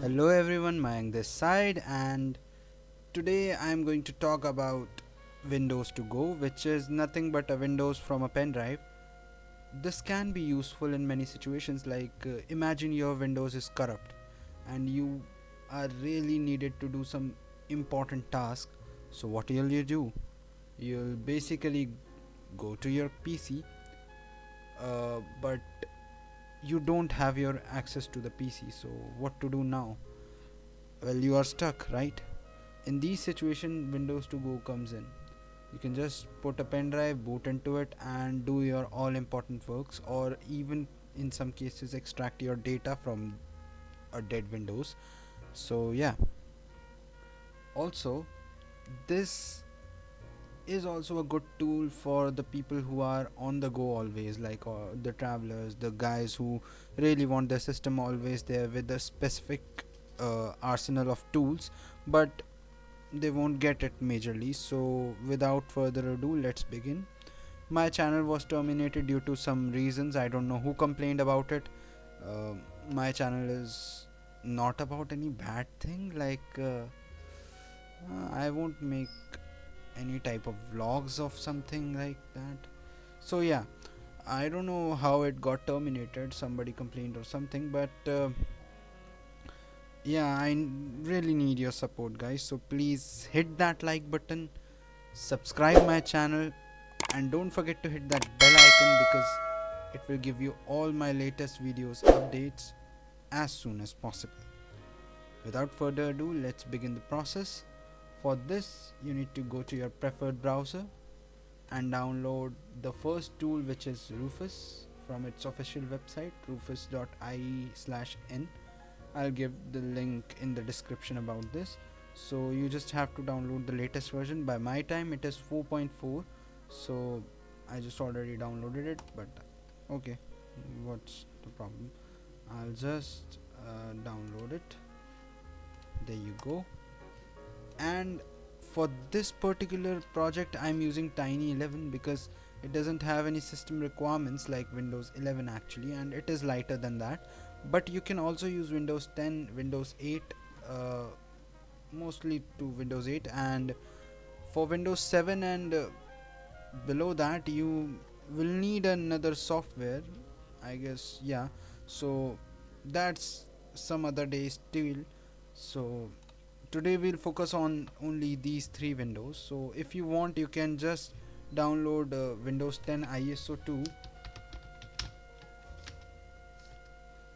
Hello everyone, Mayank this side, and today I am going to talk about Windows to Go, which is nothing but a Windows from a pen drive. This can be useful in many situations, like imagine your Windows is corrupt and you are really needed to do some important task. So what will you do? You'll basically go to your PC, but you don't have your access to the PC. So what to do now? Well, you are stuck, right? In these situations, Windows to Go comes in. You can just put a pen drive, boot into it, and do your all important works, or even in some cases extract your data from a dead Windows. So yeah, also this is also a good tool for the people who are on the go always, like the travelers, the guys who really want their system always there with a specific arsenal of tools, but they won't get it majorly. So without further ado, let's begin. My channel was terminated due to some reasons. I don't know who complained about it. uh, my channel is not about any bad thing, like I won't make any type of vlogs of something like that. So yeah, I don't know how it got terminated. Somebody complained or something, but yeah, really need your support, guys. So please hit that like button, subscribe my channel, and don't forget to hit that bell icon because it will give you all my latest videos updates as soon as possible. Without further ado, let's begin the process. For this, you need to go to your preferred browser and download the first tool, which is Rufus, from its official website, rufus.ie/n. I'll give the link in the description about this. So you just have to download the latest version. By my time it is 4.4, so I just already downloaded it, but okay, what's the problem? I'll just download it. There you go. And for this particular project I'm using Tiny 11 because it doesn't have any system requirements like Windows 11 actually, and it is lighter than that. But you can also use Windows 10, Windows 8, uh, mostly to Windows 8, and for Windows 7 and below that you will need another software, I guess. Yeah, so that's some other day still. So today we'll focus on only these three windows. So if you want, you can just download Windows 10 ISO 2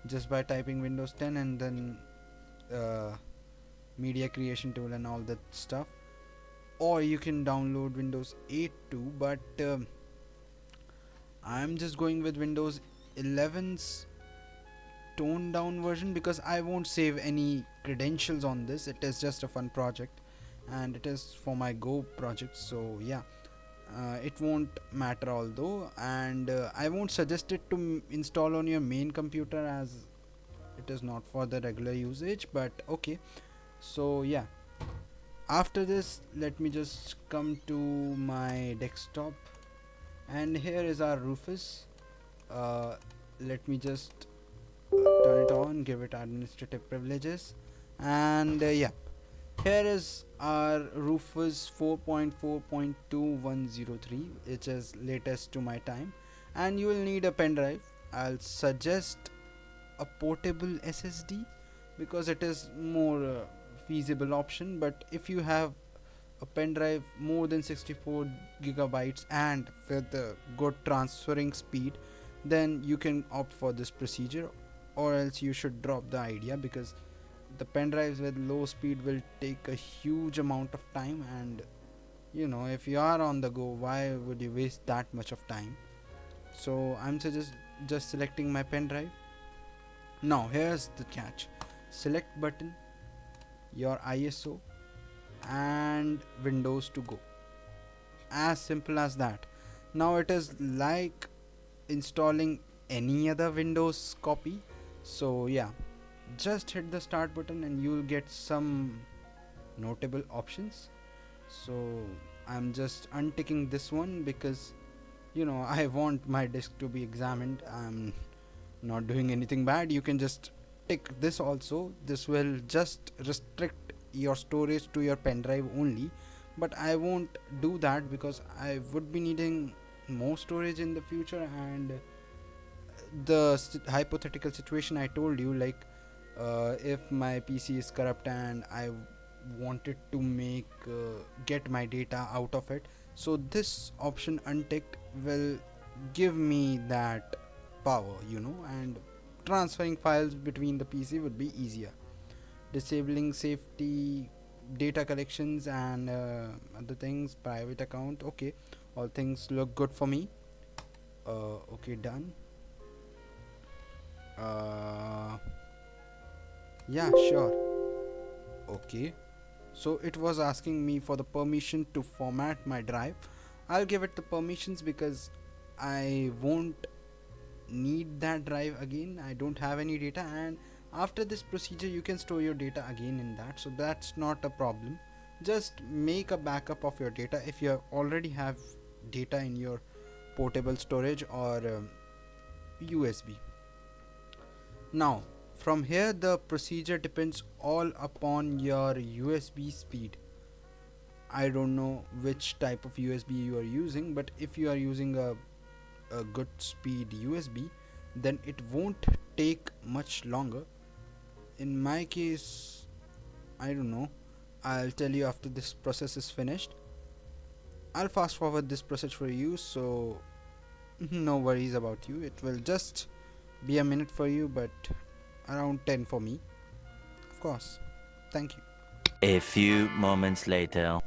just by typing Windows 10 and then uh, media creation tool and all that stuff, or you can download Windows 8 too, but I'm just going with Windows 11's toned down version because I won't save any credentials on this. It is just a fun project and it is for my Go project. So yeah, it won't matter although, and I won't suggest it to install on your main computer as it is not for the regular usage, but okay. So yeah, after this let me just come to my desktop, and here is our Rufus. uh, Let me just turn it on, give it administrative privileges, and yeah, here is our Rufus 4.4.2103, which is latest to my time, and you will need a pen drive. I'll suggest a portable SSD because it is more feasible option, but if you have a pen drive more than 64 gigabytes and with good transferring speed, then you can opt for this procedure, or else you should drop the idea because the pen drives with low speed will take a huge amount of time, and if you are on the go, why would you waste that much of time? So I'm just selecting my pen drive. Now here's the catch: select button, your ISO, and Windows to Go. As simple as that. Now it is like installing any other Windows copy. So yeah, just hit the start button and you'll get some notable options. So I'm just unticking this one because I want my disk to be examined. I'm not doing anything bad. You can just untick this also. This will just restrict your storage to your pen drive only, but I won't do that because I would be needing more storage in the future. And the hypothetical situation I told you, like if my PC is corrupt and I wanted to make get my data out of it, so this option unticked will give me that power, and transferring files between the PC would be easier. Disabling safety data collections and other things, private account, okay, all things look good for me. Okay, done. uh, yeah, sure. Okay, so it was asking me for the permission to format my drive. I'll give it the permissions because I won't need that drive again. I don't have any data, and after this procedure you can store your data again in that, so that's not a problem. Just make a backup of your data if you already have data in your portable storage or USB. Now from here the procedure depends all upon your USB speed. I don't know which type of USB you are using, but if you are using a good speed USB, then it won't take much longer. In my case, I don't know. I'll tell you after this process is finished. I'll fast forward this process for you, so no worries about you. It will just be a minute for you, but around 10 for me, of course. Thank you. A few moments later.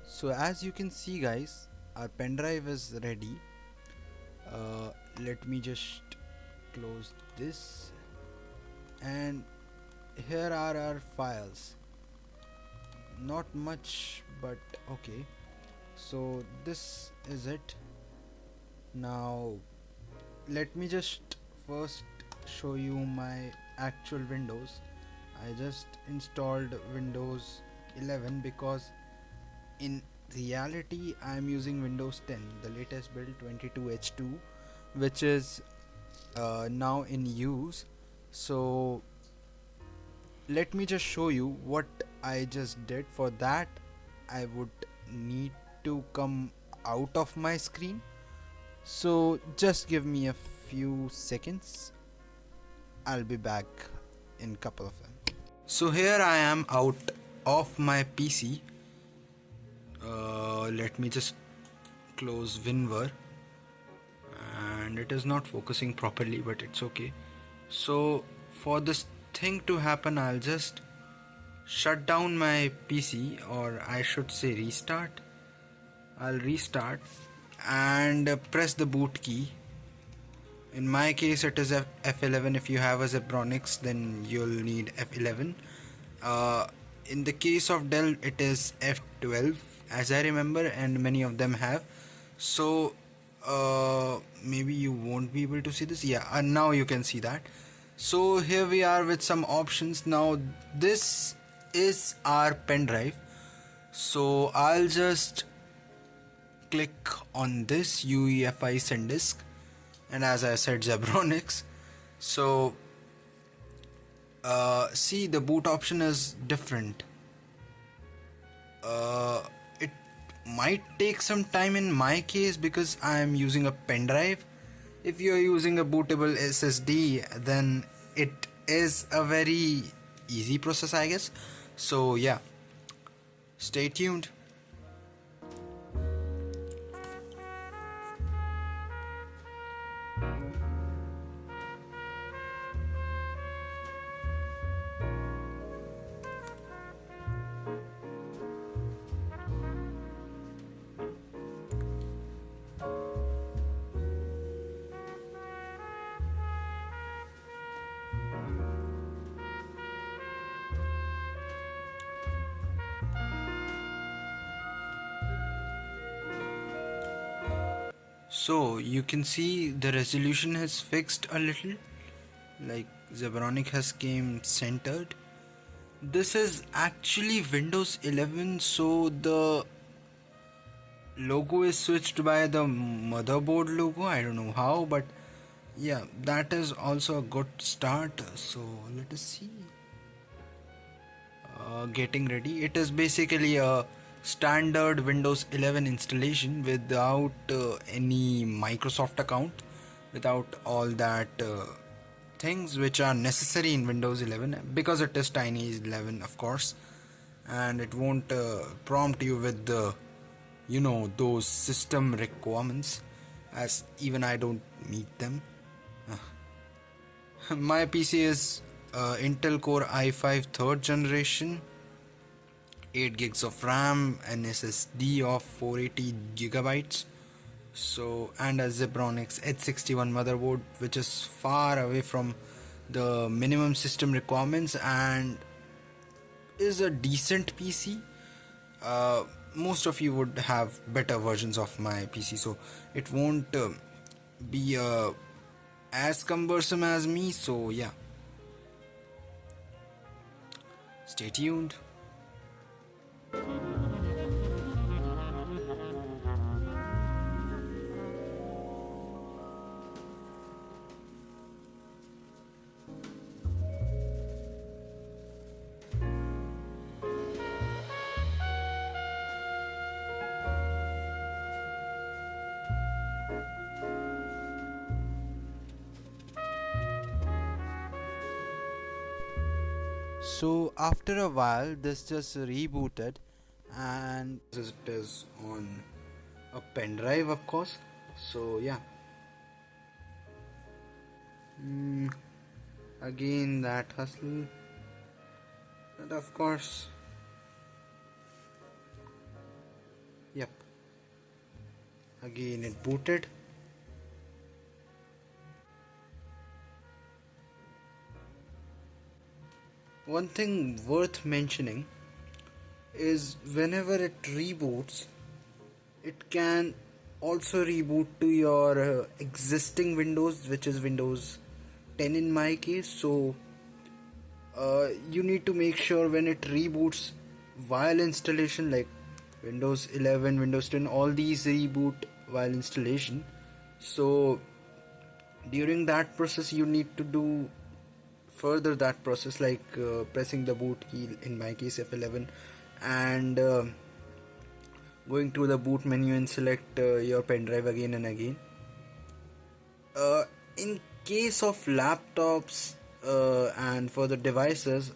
So as you can see guys, our pen drive is ready. Let me just close this, and here are our files. Not much, but okay. So this is it. Now let me just first show you my actual Windows. I just installed Windows 11 because in reality I am using Windows 10, the latest build 22H2, which is now in use. So let me just show you what I just did. For that I would need to come out of my screen, so just give me a few seconds. I'll be back in couple of them. So here I am out of my PC. Let me just close WinVer, and it is not focusing properly, but it's okay. So for this thing to happen, I'll just shut down my PC, or I should say restart. I'll restart and press the boot key. In my case it is F11. If you have a Zebronics, then you'll need F11. In the case of Dell it is F12 as I remember, and many of them have. So maybe you won't be able to see this. Yeah, and now you can see that. So here we are with some options. Now this is our pen drive, so I'll just click on this UEFI SanDisk, and as I said, Zebronics. So see, the boot option is different. It might take some time in my case because I am using a pen drive. If you are using a bootable SSD, then it is a very easy process, I guess. So yeah, stay tuned. So you can see the resolution has fixed a little, like Zebronic has came centered. This is actually Windows 11, so the logo is switched by the motherboard logo. I don't know how, but yeah, that is also a good start. So let us see. Getting ready. It is basically a standard Windows 11 installation without any Microsoft account, without all that things which are necessary in Windows 11, because it is tiny 11, of course, and it won't prompt you with the, those system requirements, as even I don't meet them. My PC is Intel Core i5 third generation, 8 gigs of RAM, an SSD of 480 gigabytes, so, and a Zebronics H61 motherboard, which is far away from the minimum system requirements and is a decent PC. Most of you would have better versions of my PC, so it won't be as cumbersome as me. So yeah, stay tuned. So after a while, this just rebooted, and it is on a pen drive, of course. So yeah, again that hustle, and of course, yep, again it booted. One thing worth mentioning is whenever it reboots, it can also reboot to your existing Windows, which is Windows 10 in my case. So you need to make sure when it reboots while installation, like Windows 11, Windows 10, all these reboot while installation. So during that process, you need to do further that process, like pressing the boot key, in my case F11, and going to the boot menu and select your pen drive again and again. In case of laptops and for the devices,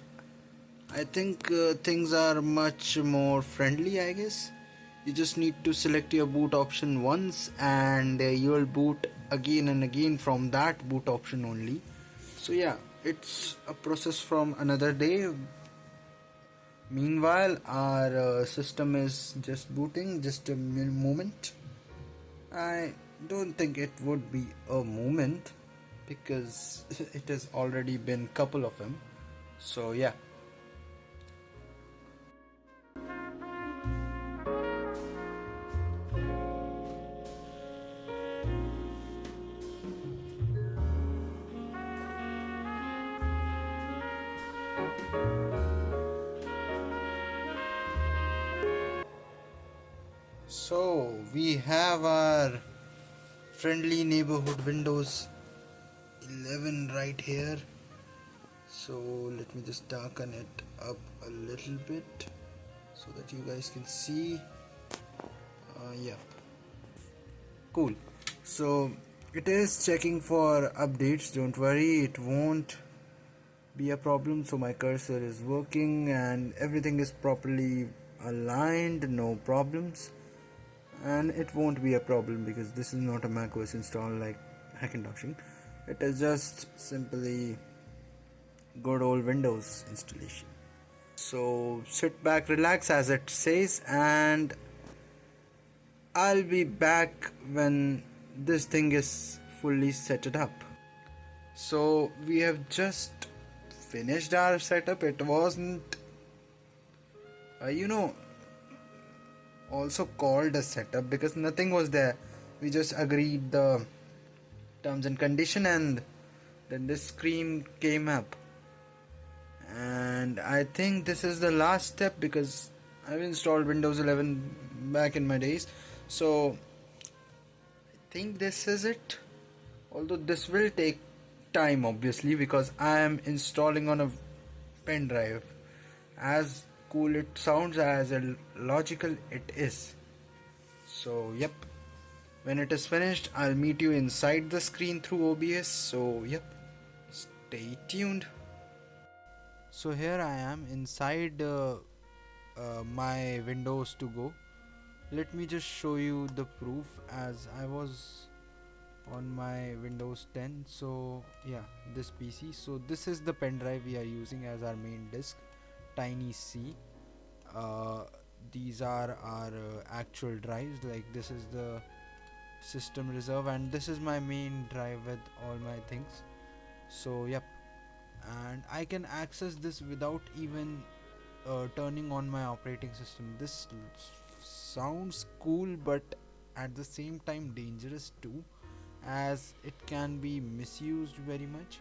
I think things are much more friendly, I guess. You just need to select your boot option once, and you will boot again and again from that boot option only. So yeah, it's a process from another day. Meanwhile, our system is just booting, just a moment. I don't think it would be a moment because it has already been couple of them. So yeah. So we have our friendly neighborhood Windows 11 right here. So let me just darken it up a little bit so that you guys can see. Yeah, cool. So it is checking for updates. Don't worry, it won't be a problem. So my cursor is working and everything is properly aligned, no problems, and it won't be a problem because this is not a macOS install like Hackintoshin. It is just simply good old Windows installation. So sit back, relax, as it says, and I'll be back when this thing is fully set it up. So we have just finished our setup. It wasn't also called a setup because nothing was there. We just agreed the terms and condition, and then this screen came up. And I think this is the last step because I've installed Windows 11 back in my days. So I think this is it. Although this will take time obviously because I am installing on a pen drive. As cool it sounds, as logical it is. So yep, when it is finished I'll meet you inside the screen through OBS. So yep, stay tuned. So here I am inside my Windows to go. Let me just show you the proof as I was on my Windows 10. So yeah, this PC. So this is the pen drive we are using as our main disk, Tiny C. Uh, these are our actual drives. Like this is the system reserve, and this is my main drive with all my things. So yep, and I can access this without even turning on my operating system. This sounds cool, but at the same time dangerous too, as it can be misused very much.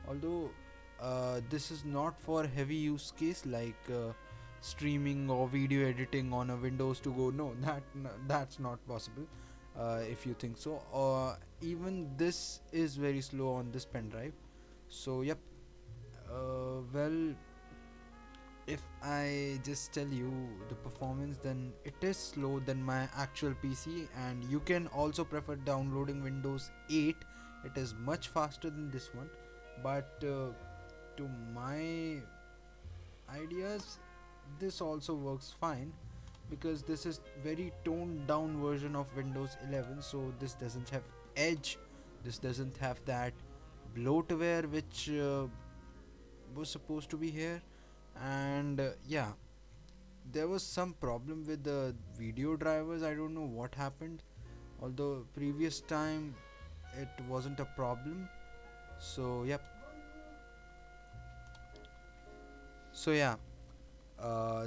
Although this is not for heavy use case like streaming or video editing on a Windows to go. No, that's not possible. If you think so, even this is very slow on this pen drive. So yep. Well, if I just tell you the performance, then it is slow than my actual PC, and you can also prefer downloading Windows 8. It is much faster than this one, but to my ideas, this also works fine because this is very toned down version of Windows 11. So this doesn't have edge, this doesn't have that bloatware which was supposed to be here. And yeah, there was some problem with the video drivers. I don't know what happened, although previous time it wasn't a problem. So yep. So yeah,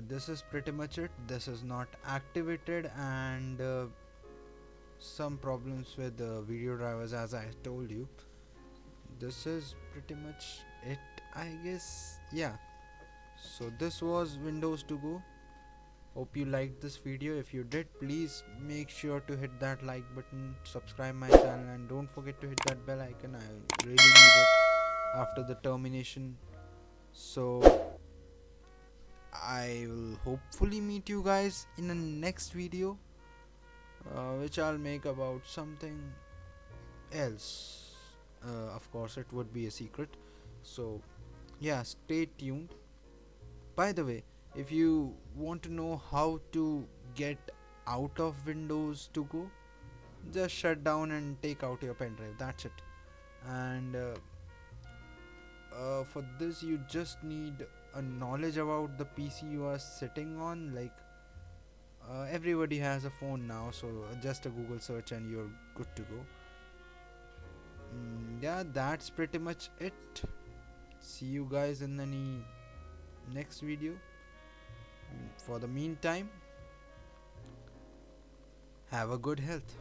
this is pretty much it. This is not activated, and some problems with the video drivers, as I told you. This is pretty much it, I guess. Yeah, so this was Windows to go. Hope you liked this video. If you did, please make sure to hit that like button, subscribe my channel, and don't forget to hit that bell icon. I really need it after the termination. So I will hopefully meet you guys in the next video, which I'll make about something else. Of course it would be a secret. So yeah, stay tuned. By the way, if you want to know how to get out of Windows to go, just shut down and take out your pen drive. That's it. And for this, you just need a knowledge about the PC you are sitting on. Like everybody has a phone now, so just a Google search and you're good to go. Yeah, that's pretty much it. See you guys in any next video. For the meantime, have a good health.